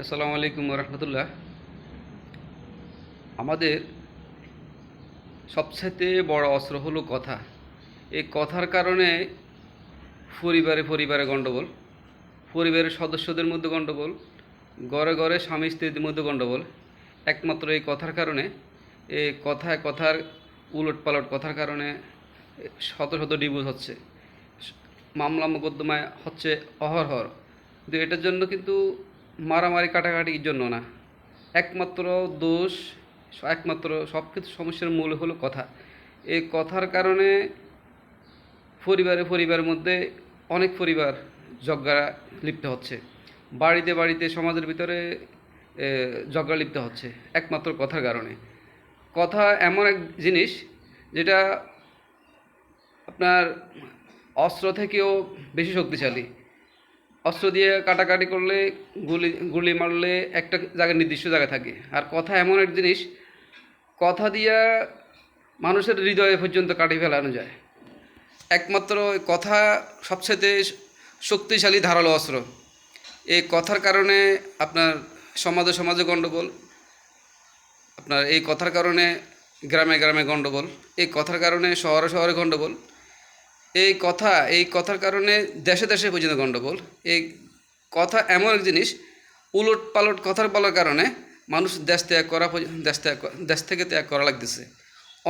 আসসালামু আলাইকুম রহমতুল্লাহ। আমাদের সবচাইতে বড় অস্ত্র হলো কথা। এই কথার কারণে পরিবারে পরিবারে গণ্ডগোল, পরিবারের সদস্যদের মধ্যে গণ্ডগোল, ঘরে ঘরে স্বামী স্ত্রীর মধ্যে গণ্ডগোল। একমাত্র এই কথার কারণে, এই কথার উলট পালট কথার কারণে শত শত ডিভোর্স হচ্ছে, মামলা মোকদ্দমায় হচ্ছে অহরহর। কিন্তু এটার জন্য কিন্তু মারামারি কাটাকাটির জন্য না, একমাত্র দোষ, একমাত্র সব কিছু সমস্যার মূল হলো কথা। এই কথার কারণে পরিবারের মধ্যে অনেক পরিবার ঝগড়া লিপ্ত হচ্ছে, বাড়িতে বাড়িতে সমাজের ভিতরে ঝগড়া লিপ্ত হচ্ছে একমাত্র কথার কারণে। কথা এমন এক জিনিস যেটা আপনার অস্ত্র থেকেও বেশি শক্তিশালী। অস্ত্র দিয়ে কাটাকাটি করলে, গুলি গুলি মারলে একটা জায়গায় নির্দিষ্ট জায়গায় থাকে, আর কথা এমন এক জিনিস, কথা দিয়া মানুষের হৃদয়ে পর্যন্ত কাটিয়ে ফেলানো যায়। একমাত্র কথা সবচেয়ে শক্তিশালী ধারালো অস্ত্র। এই কথার কারণে আপনার সমাজে সমাজে গণ্ডগোল, আপনার এই কথার কারণে গ্রামে গ্রামে গণ্ডগোল, এই কথার কারণে শহরে শহরে গণ্ডগোল, এই কথার কারণে দেশে দেশে পর্যন্ত গণ্ডগোল। এই কথা এমন এক জিনিস, উলট পালট কথার বলার কারণে মানুষ দেশ থেকে ত্যাগ করা লাগতেছে।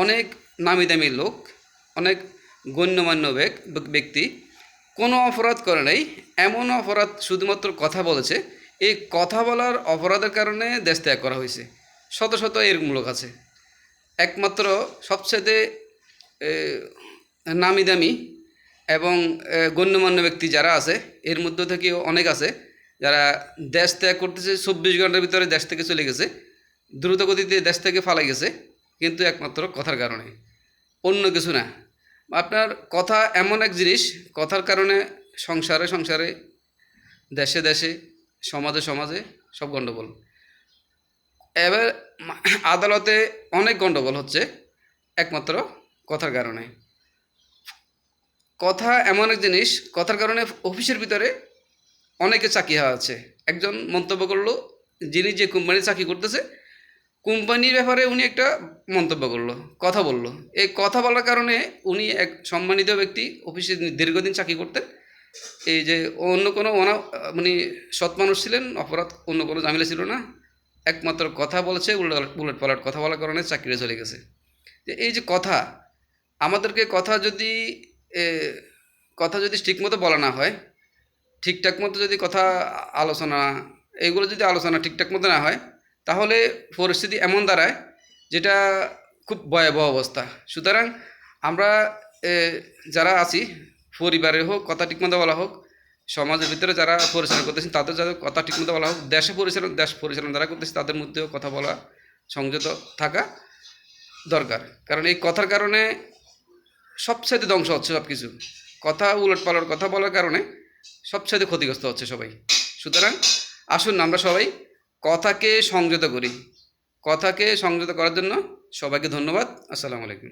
অনেক নামি দামি লোক, অনেক গণ্যমান্য ব্যক্তি কোনো অপরাধ করে নাই, এমন অপরাধ শুধুমাত্র কথা বলেছে। এই কথা বলার অপরাধের কারণে দেশ ত্যাগ করা হয়েছে। শত শত এরকম লোক আছে। একমাত্র সবচেয়ে নামি দামি এবং গণ্যমান্য ব্যক্তি যারা আছে, এর মধ্য থেকেও অনেক আছে যারা দেশ ত্যাগ করতেছে, 24 ঘন্টার ভিতরে দেশ থেকে চলে গেছে, দ্রুত গতিতে দেশ থেকে ফালাই গেছে, কিন্তু একমাত্র কথার কারণে, অন্য কিছু না। আপনার কথা এমন এক জিনিস, কথার কারণে সংসারে সংসারে, দেশে দেশে, সমাজে সমাজে সব গণ্ডগোল। এবার আদালতে অনেক গণ্ডগোল হচ্ছে একমাত্র কথার কারণে। কথা এমন এক জিনিস, কথার কারণে অফিসের ভিতরে অনেকে চাকরি হওয়া আছে। একজন মন্তব্য করলো, যিনি যে কোম্পানির চাকরি করতেছে, কোম্পানির ব্যাপারে উনি একটা মন্তব্য করলো, কথা বলল। এই কথা বলার কারণে উনি এক সম্মানিত ব্যক্তি, অফিসে দীর্ঘদিন চাকরি করতেন। এই যে অন্য কোনো মানে সৎ মানুষ ছিলেন, অপরাধ অন্য কোনো ঝামেলা ছিল না, একমাত্র কথা বলেছে, উলট পালট কথা বলার কারণে চাকরিটা চলে গেছে। যে এই যে কথা, আমাদেরকে কথা যদি ঠিকমতো বলা না হয়, ঠিকঠাক মতো যদি কথা আলোচনা, এইগুলো যদি আলোচনা ঠিকঠাক মতো না হয়, তাহলে পরিস্থিতি এমন দাঁড়ায় যেটা খুব ভয়াবহ অবস্থা। সুতরাং আমরা যারা আছি, পরিবারে হোক কথা ঠিকমতো বলা হোক, সমাজের ভিতরে যারা পরিচালনা করতেছেন তাদের যাদের কথা ঠিকমতো বলা হোক, দেশ পরিচালনা যারা করতেছে তাদের মধ্যেও কথা বলা, সংযত থাকা দরকার। কারণ এই কথার কারণে সবচাইতে ধ্বংস হচ্ছে সব কিছু। কথা উলট পালট কথা বলার কারণে সবচাইতে ক্ষতিগ্রস্ত হচ্ছে সবাই। সুতরাং আসুন আমরা সবাই কথাকে সংযত করি। কথাকে সংযত করার জন্য সবাইকে ধন্যবাদ। আসসালামু আলাইকুম।